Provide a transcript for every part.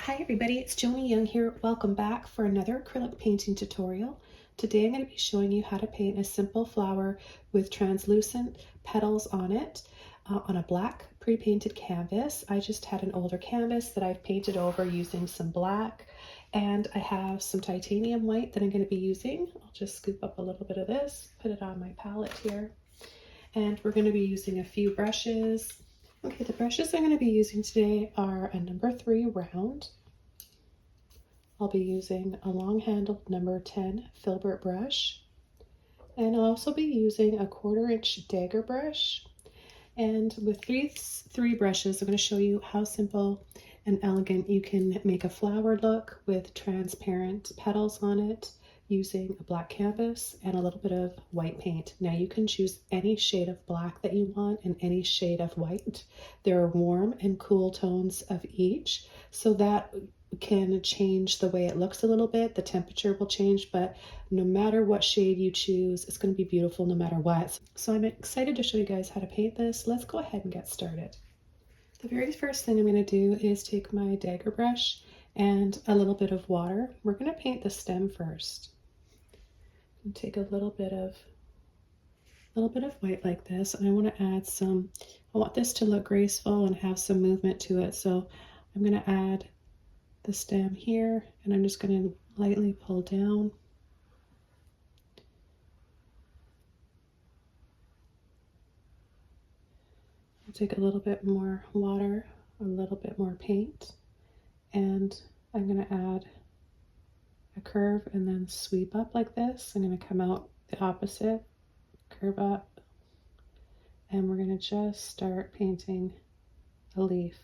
Hi everybody, it's Joni Young here. Welcome back for another acrylic painting tutorial. Today I'm going to be showing you how to paint a simple flower with translucent petals on it on a black pre-painted canvas. I just had an older canvas that I've painted over using some black, and I have some titanium white that I'm going to be using. I'll just scoop up a little bit of this, put it on my palette here, and we're going to be using a few brushes. Okay, the brushes I'm going to be using today are a number 3 round. I'll be using a long-handled number 10 filbert brush, and I'll also be using a 1/4 inch dagger brush. And with these 3 brushes, I'm going to show you how simple and elegant you can make a flower look with transparent petals on it using a black canvas and a little bit of white paint. Now you can choose any shade of black that you want and any shade of white. There are warm and cool tones of each, so that can change the way it looks a little bit. The temperature will change, but no matter what shade you choose, it's going to be beautiful no matter what. So I'm excited to show you guys how to paint this. Let's go ahead and get started. The very first thing I'm going to do is take my dagger brush and a little bit of water. We're going to paint the stem first. And take a little bit of white like this, and I want to add some, I want this to look graceful and have some movement to it, so I'm going to add the stem here, and I'm just going to lightly pull down. I'll take a little bit more water, a little bit more paint, and I'm going to add a curve and then sweep up like this. I'm going to come out the opposite, curve up, and we're going to just start painting a leaf.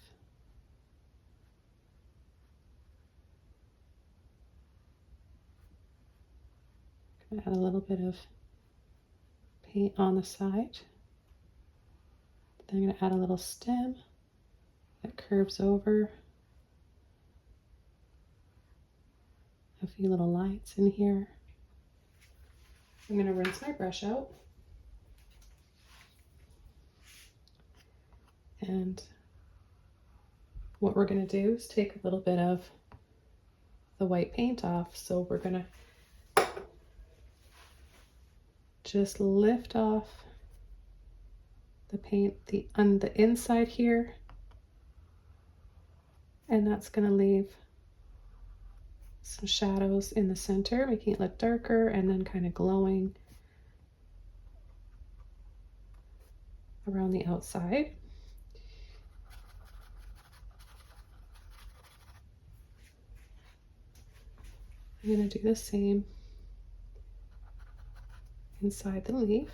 Add a little bit of paint on the side. Then I'm going to add a little stem that curves over. A few little lines in here. I'm going to rinse my brush out. And what we're going to do is take a little bit of the white paint off. So we're going to just lift off the paint on the inside here, and that's going to leave some shadows in the center, making it look darker and then kind of glowing around the outside. I'm going to do the same inside the leaf.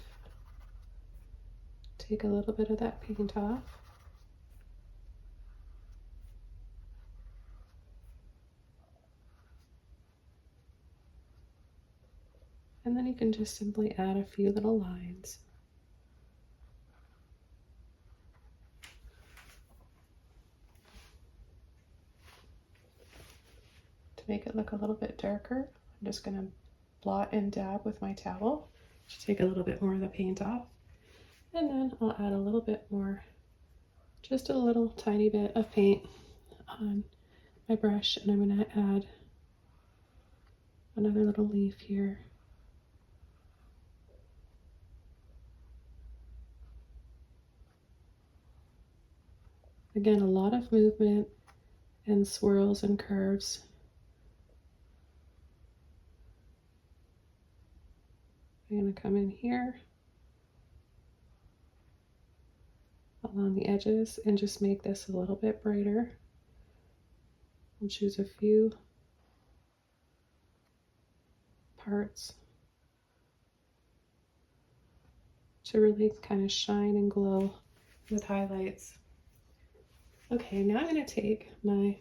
Take a little bit of that paint off. And then you can just simply add a few little lines. To make it look a little bit darker, I'm just going to blot and dab with my towel to take a little bit more of the paint off. And then I'll add a little bit more, just a little tiny bit of paint on my brush, and I'm going to add another little leaf here. Again, a lot of movement and swirls and curves. I'm going to come in here along the edges and just make this a little bit brighter. I'll choose a few parts to really kind of shine and glow with highlights. Okay, now I'm going to take my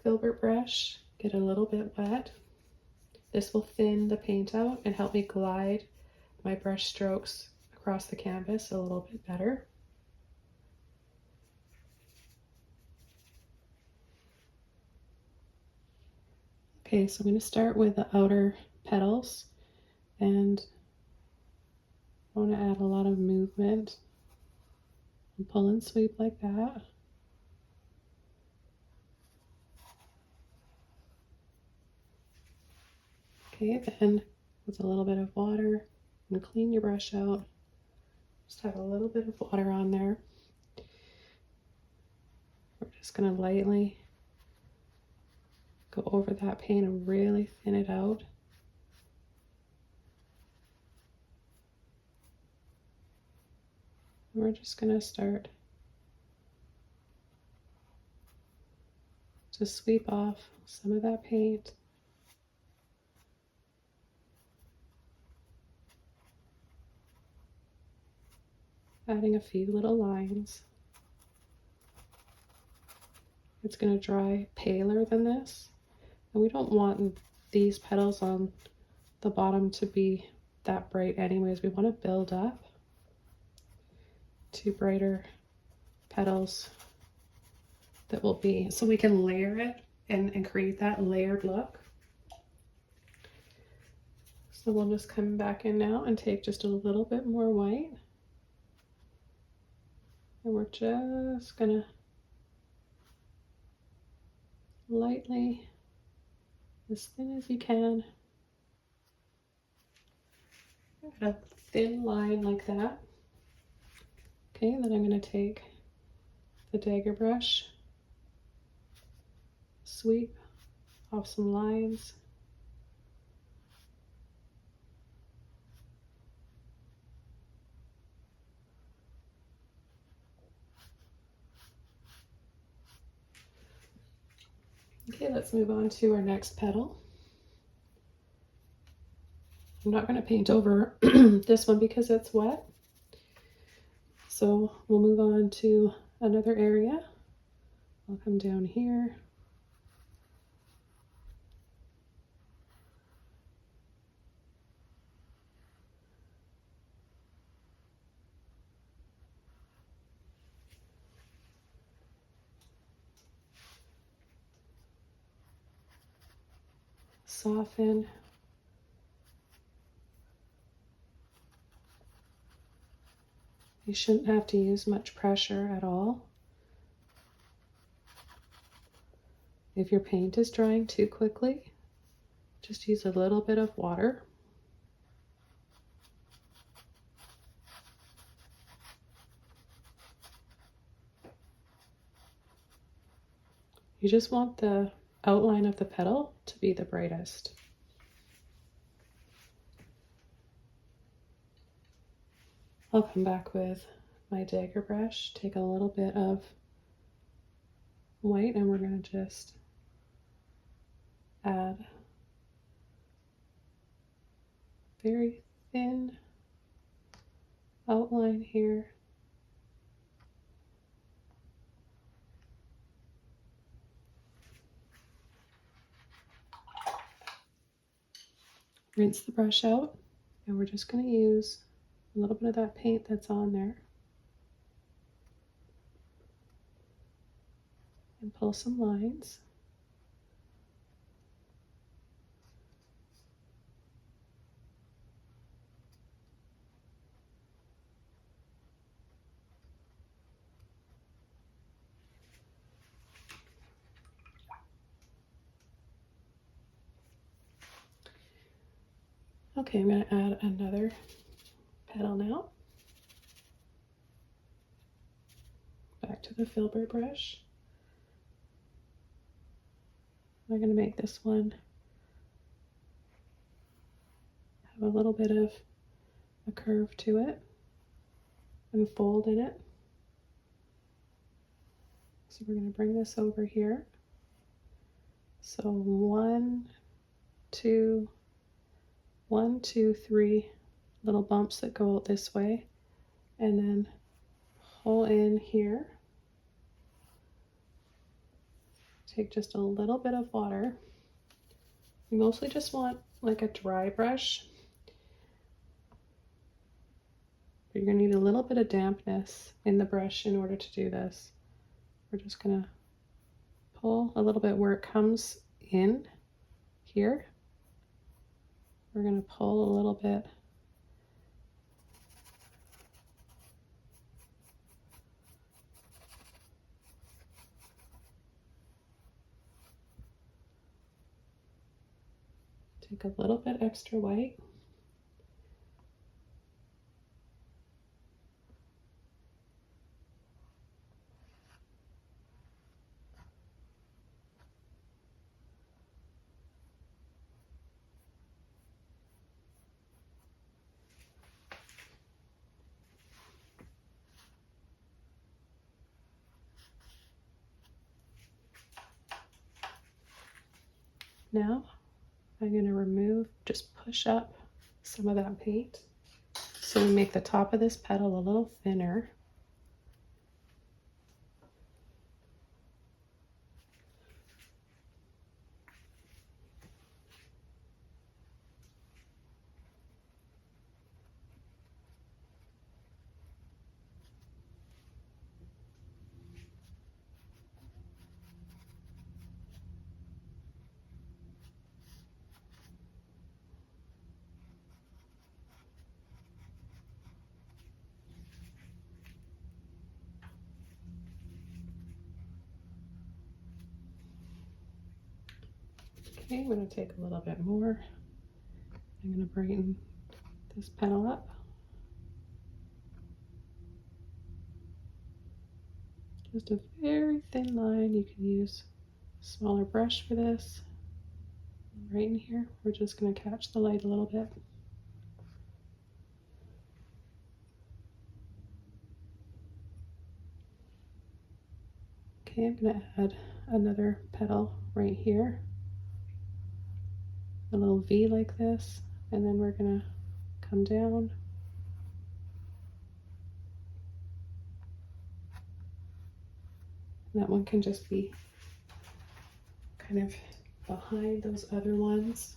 filbert brush, get a little bit wet. This will thin the paint out and help me glide my brush strokes across the canvas a little bit better. Okay, so I'm going to start with the outer petals, and I want to add a lot of movement. And pull and sweep like that. Okay, then with a little bit of water, and clean your brush out. Just have a little bit of water on there. We're just going to lightly go over that paint and really thin it out. And we're just going to start to sweep off some of that paint. Adding a few little lines. It's going to dry paler than this. And we don't want these petals on the bottom to be that bright anyways. We want to build up to brighter petals that will be, so we can layer it and create that layered look. So we'll just come back in now and take just a little bit more white. And we're just gonna lightly, as thin as you can, add a thin line like that. Okay, then I'm gonna take the dagger brush, sweep off some lines. Okay, let's move on to our next petal. I'm not going to paint over this one because it's wet. So we'll move on to another area. I'll come down here. Soften. You shouldn't have to use much pressure at all. If your paint is drying too quickly, just use a little bit of water. You just want the outline of the petal to be the brightest. I'll come back with my dagger brush, take a little bit of white, and we're going to just add very thin outline here. Rinse the brush out, and we're just going to use a little bit of that paint that's on there and pull some lines. Okay, I'm going to add another petal now. Back to the filbert brush. I'm going to make this one have a little bit of a curve to it and fold in it. So we're going to bring this over here. So 1, 2, 1, 2, 3 little bumps that go out this way, and then pull in here. Take just a little bit of water. You mostly just want like a dry brush, but you're going to need a little bit of dampness in the brush in order to do this. We're just going to pull a little bit where it comes in here. We're going to pull a little bit Take a little bit extra white. Now I'm going to remove, just push up some of that paint so we make the top of this petal a little thinner. Okay, I'm going to take a little bit more. I'm going to brighten this petal up. Just a very thin line. You can use a smaller brush for this. Right in here, we're just going to catch the light a little bit. Okay, I'm going to add another petal right here. A little V like this, and then we're going to come down. That one can just be kind of behind those other ones.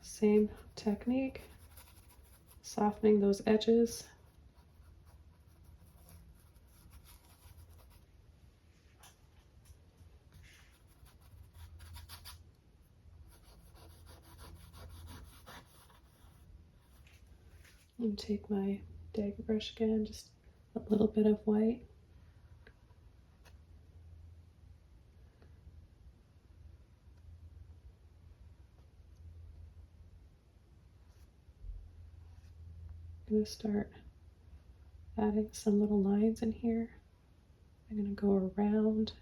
Same technique, softening those edges. And take my dagger brush again, just a little bit of white. I'm going to start adding some little lines in here. I'm going to go around,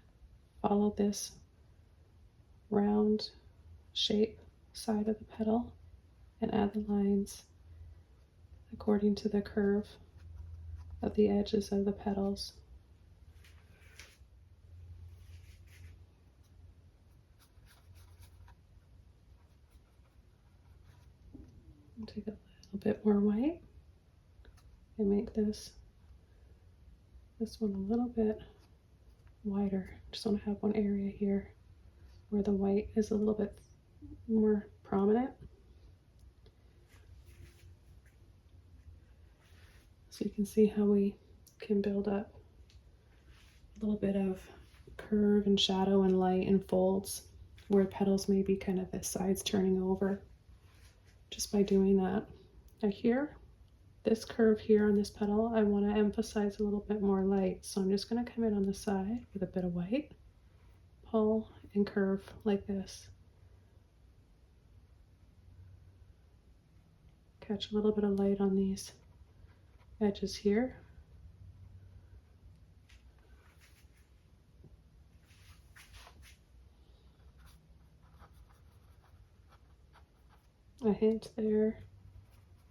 follow this round shape side of the petal, and add the lines according to the curve of the edges of the petals. I'll take a little bit more white and make this one a little bit wider. Just want to have one area here where the white is a little bit more prominent. So you can see how we can build up a little bit of curve and shadow and light and folds where petals may be kind of the sides turning over just by doing that. Now here, this curve here on this petal, I want to emphasize a little bit more light. So I'm just going to come in on the side with a bit of white, pull and curve like this. Catch a little bit of light on these edges here. A hint there,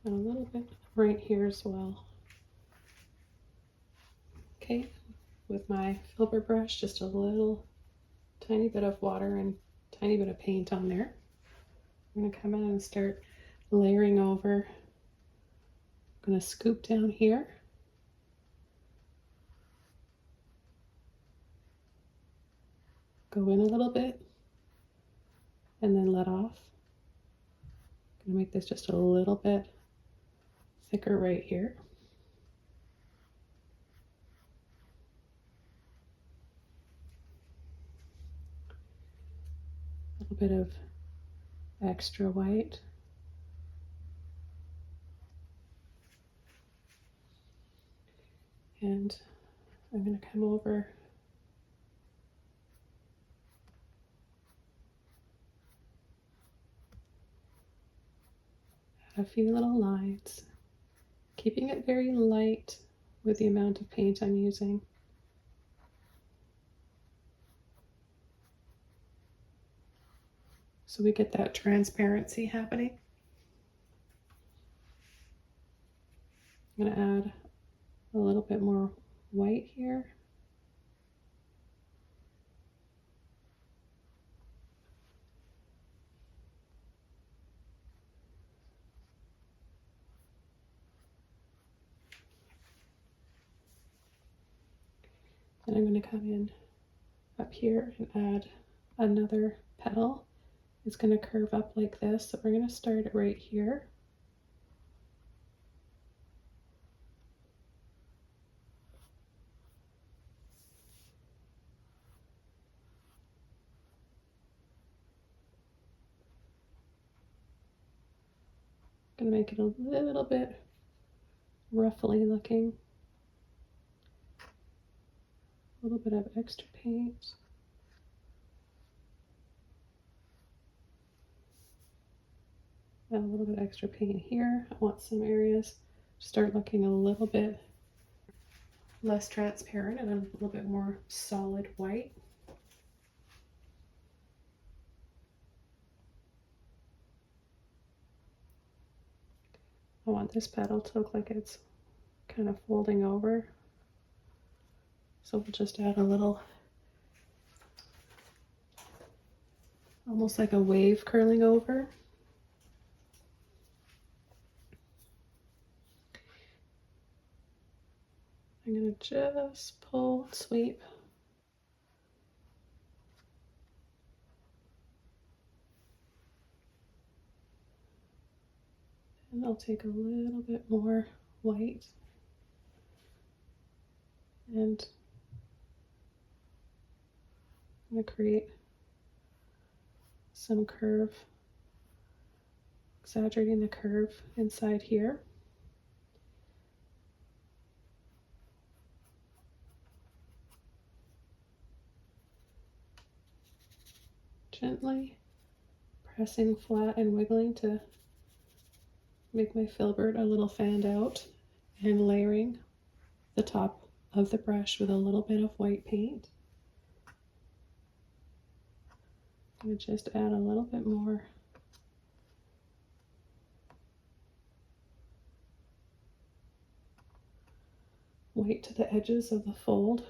and a little bit right here as well. Okay, with my filbert brush, just a little tiny bit of water and tiny bit of paint on there. I'm going to come in and start layering over. I'm going to scoop down here. Go in a little bit and then let off. I'm going to make this just a little bit thicker right here. A little bit of extra white. And I'm going to come over a few little lines, keeping it very light with the amount of paint I'm using. So we get that transparency happening. I'm going to add a little bit more white here. And I'm going to come in up here and add another petal. It's going to curve up like this, so we're going to start it right here. Going to make it a little bit ruffly looking. A little bit of extra paint. Add a little bit extra paint here. I want some areas to start looking a little bit less transparent and a little bit more solid white. I want this petal to look like it's kind of folding over. So we'll just add a little, almost like a wave curling over. I'm going to just pull, sweep. And I'll take a little bit more white and I'm going to create some curve, exaggerating the curve inside here. Gently pressing flat and wiggling to make my filbert a little fanned out and layering the top of the brush with a little bit of white paint. I'm going to just add a little bit more white to the edges of the fold.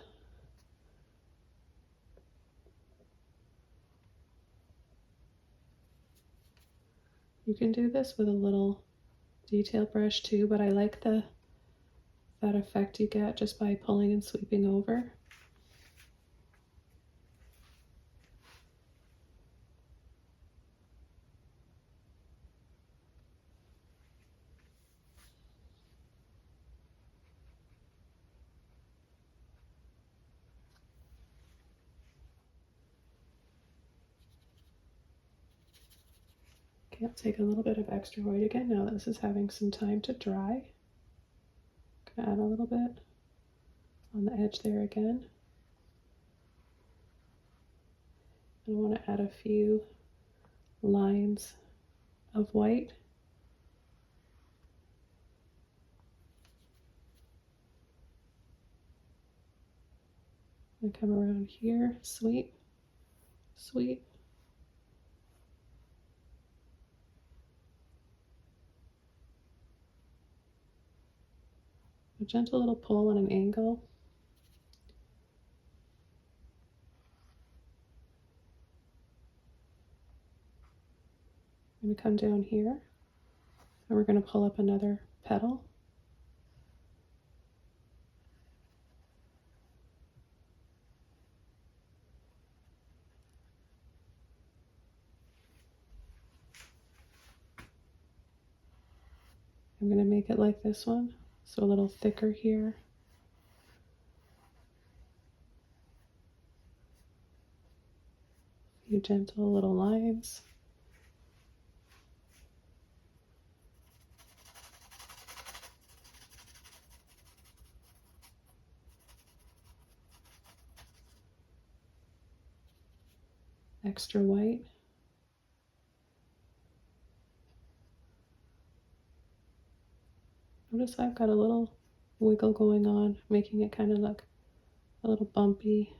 You can do this with a little detail brush too, but I like that effect you get just by pulling and sweeping over. Okay, I'll take a little bit of extra white again now that this is having some time to dry. I'm gonna add a little bit on the edge there again. I want to add a few lines of white. And come around here, sweep, sweep. A gentle little pull on an angle. I'm going to come down here and we're going to pull up another petal. I'm going to make it like this one, so a little thicker here. A few gentle little lines. extra white. Notice I've got a little wiggle going on, making it kind of look a little bumpy.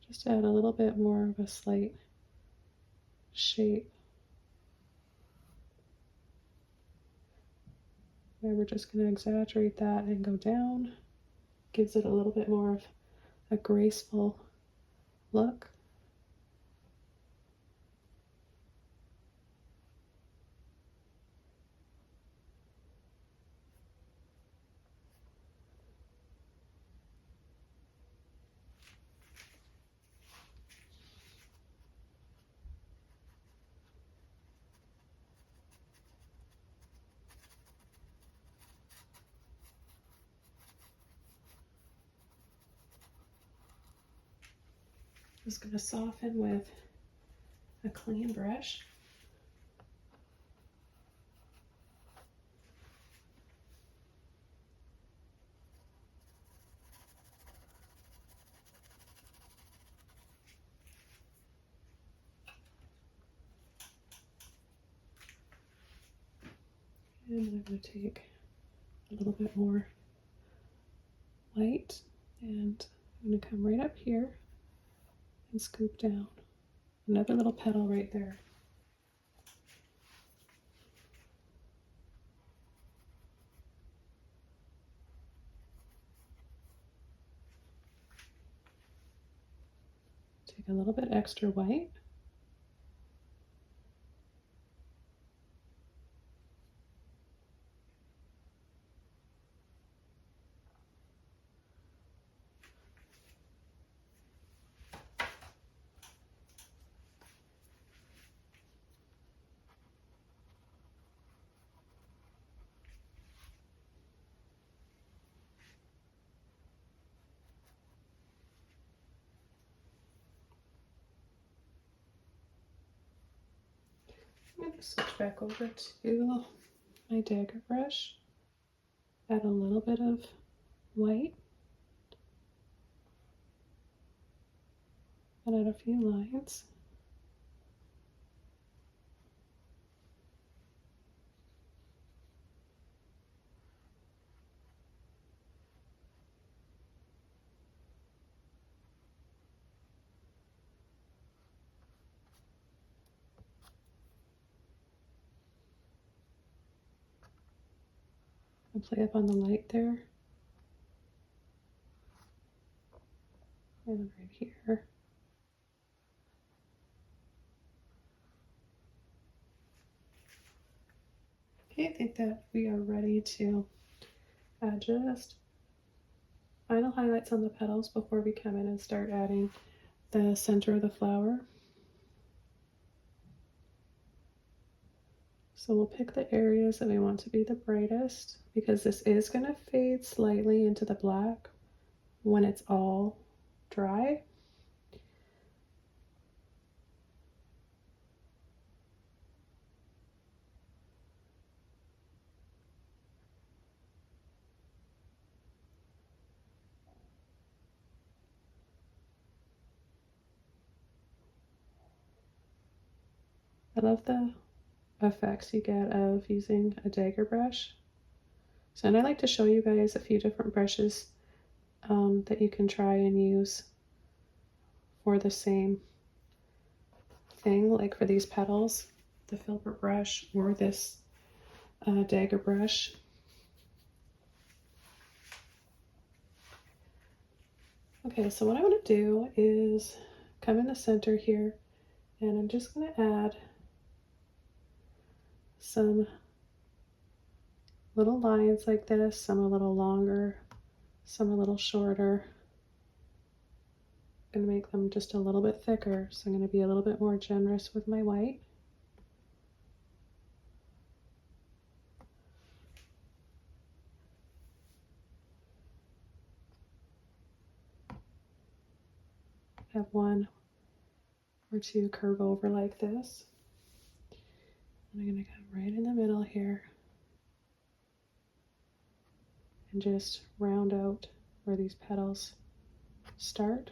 Just add a little bit more of a slight shape. And we're just going to exaggerate that and go down. Gives it a little bit more of a graceful look. Just going to soften with a clean brush. And I'm going to take a little bit more white and I'm going to come right up here and scoop down. Another little petal right there. Take a little bit extra white. I'm going to switch back over to my dagger brush. Add a little bit of white. And add a few lines. And play up on the light there. And right here. Okay, I think that we are ready to add just final highlights on the petals before we come in and start adding the center of the flower. So we'll pick the areas that we want to be the brightest because this is going to fade slightly into the black when it's all dry. I love the effects you get of using a dagger brush. So, and I like to show you guys a few different brushes that you can try and use for the same thing, like for these petals, the filbert brush or this dagger brush. Okay, so what I'm going to do is come in the center here and I'm just going to add some little lines like this, some a little longer, some a little shorter. I'm going to make them just a little bit thicker, so I'm going to be a little bit more generous with my white. Have one or two curve over like this. And I'm going to come right in the middle here and just round out where these petals start.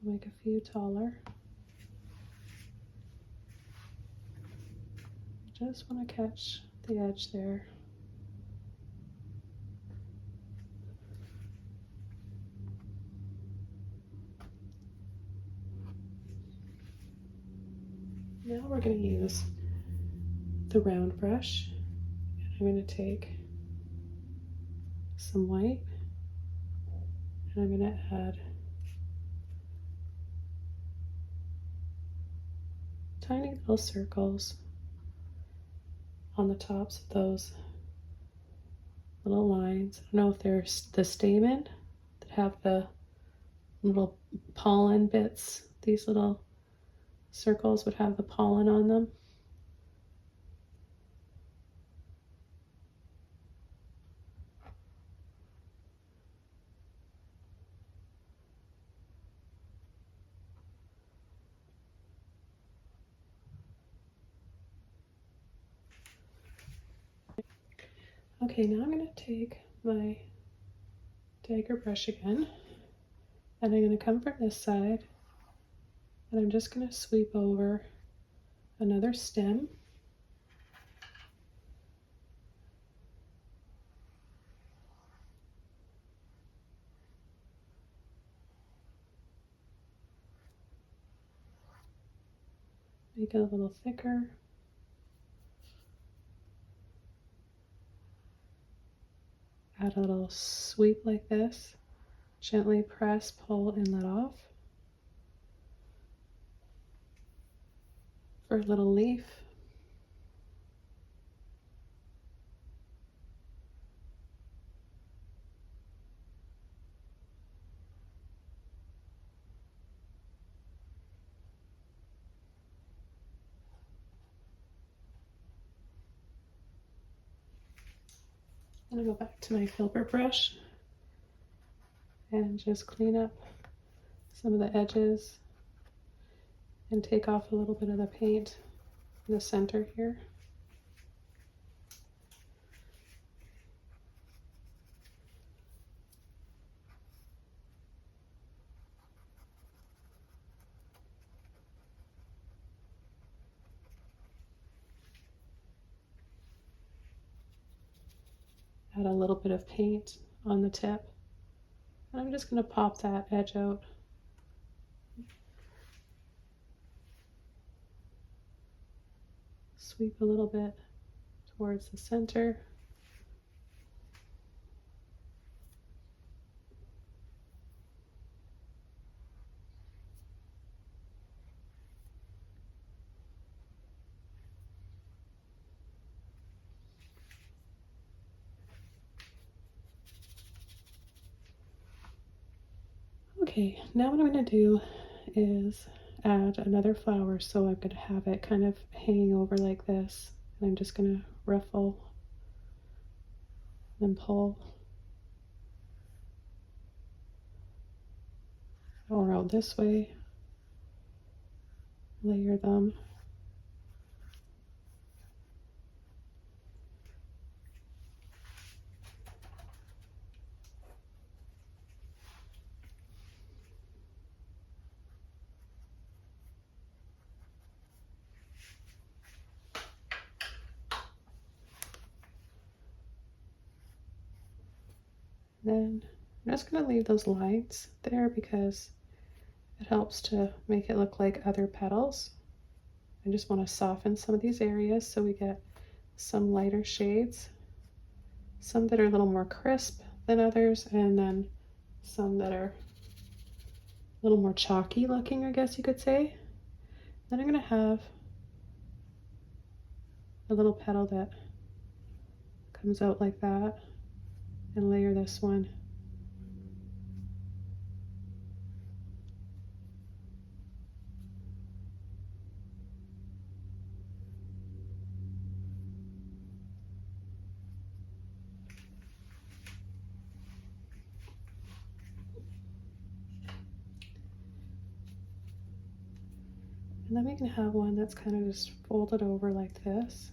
Make a few taller. Just want to catch the edge there. Now we're going to use the round brush. I'm going to take some white and I'm going to add tiny little circles on the tops of those little lines. I don't know if they're the stamen that have the little pollen bits. These little circles would have the pollen on them. Okay, now I'm going to take my dagger brush again, and I'm going to come from this side, and I'm just going to sweep over another stem. Make it a little thicker. Add a little sweep like this. Gently press, pull, and let off. For a little leaf. I'm going to go back to my filbert brush and just clean up some of the edges and take off a little bit of the paint in the center here. Add a little bit of paint on the tip. And I'm just going to pop that edge out. Sweep a little bit towards the center. Okay, now what I'm going to do is add another flower, so I'm going to have it kind of hanging over like this, and I'm just going to ruffle and pull or out this way, layer them. Then I'm just going to leave those lines there because it helps to make it look like other petals. I just want to soften some of these areas so we get some lighter shades, some that are a little more crisp than others, and then some that are a little more chalky looking, I guess you could say. Then I'm going to have a little petal that comes out like that, and layer this one. And then we can have one that's kind of just folded over like this.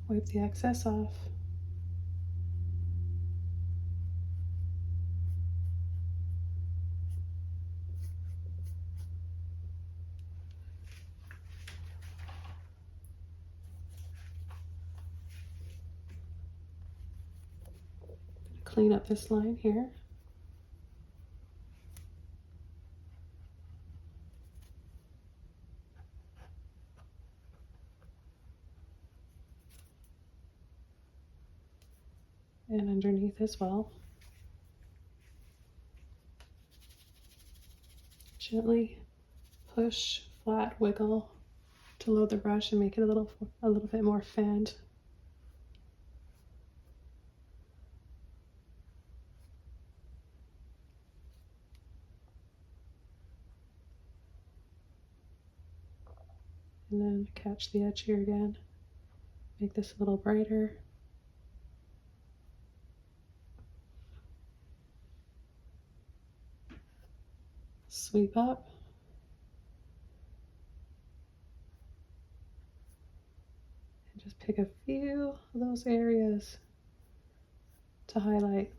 Wipe the excess off. Clean up this line here. And underneath as well. Gently push, flat, wiggle to load the brush and make it a little bit more fanned. And then catch the edge here again. Make this a little brighter. Sweep up. And just pick a few of those areas to highlight.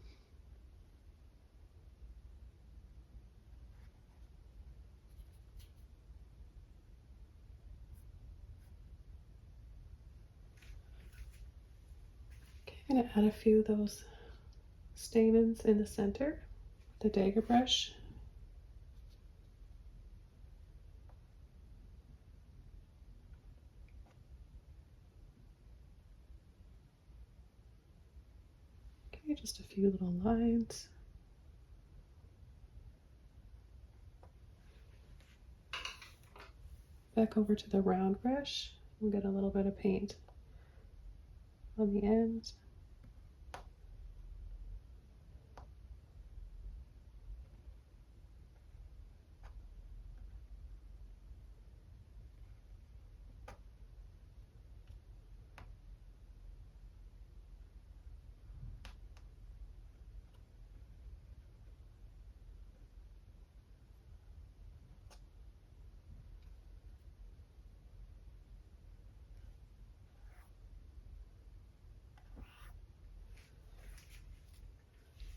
Okay, I'm going to add a few of those stamens in the center with the dagger brush. Okay, just a few little lines. Back over to the round brush. We'll get a little bit of paint on the ends.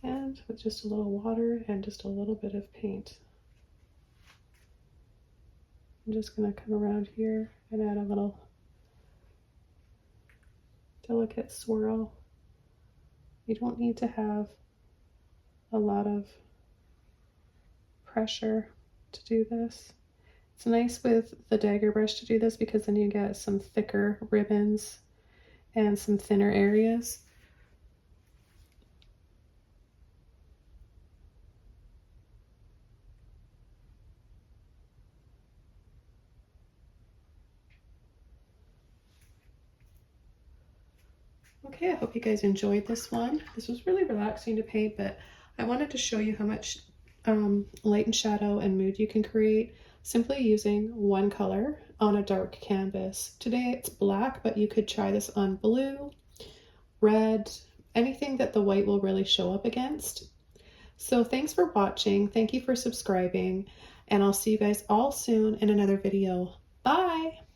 And with just a little water and just a little bit of paint, I'm just going to come around here and add a little delicate swirl. You don't need to have a lot of pressure to do this. It's nice with the dagger brush to do this because then you get some thicker ribbons and some thinner areas. Okay, I hope you guys enjoyed this one. This was really relaxing to paint, but I wanted to show you how much light and shadow and mood you can create simply using one color on a dark canvas. Today it's black, but you could try this on blue, red, anything that the white will really show up against. So thanks for watching. Thank you for subscribing, and I'll see you guys all soon in another video. Bye!